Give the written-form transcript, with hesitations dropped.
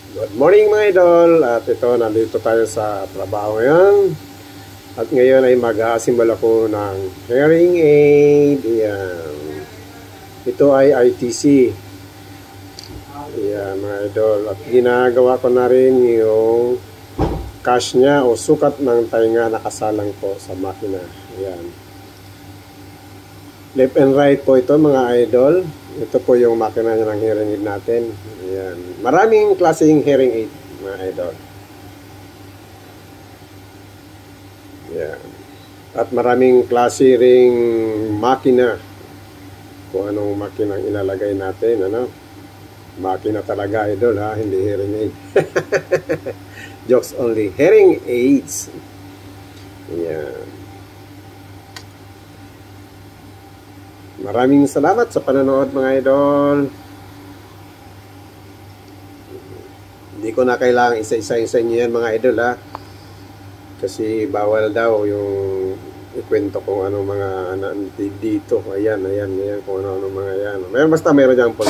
Good morning mga idol. At ito, nandito tayo sa trabaho ngayon. At ngayon ay mag-assemble ako ng hearing aid. Ayan. Ito ay ITC. Ayan mga idol. At ginagawa ko na rin yung cash niya o sukat ng tainga nakasalang po sa makina. Ayan. Left and right po ito mga idol. Ito po yung makina niya ng hearing aid natin. Ayan. Maraming klaseng hearing aid mga idol. Ayan. At maraming klase ring makina. Kung anong makina ilalagay natin. Ano? Makina talaga idol ha. Hindi hearing aid. Jokes only. Hearing aids. Ayan. Maraming salamat sa panonood mga idol. Hindi ko na kailangan isa-isa nyo yan mga idol ha. Kasi bawal daw yung ikwento kung ano mga dito. Ayan kung ano mga yan. Basta meron dyan po.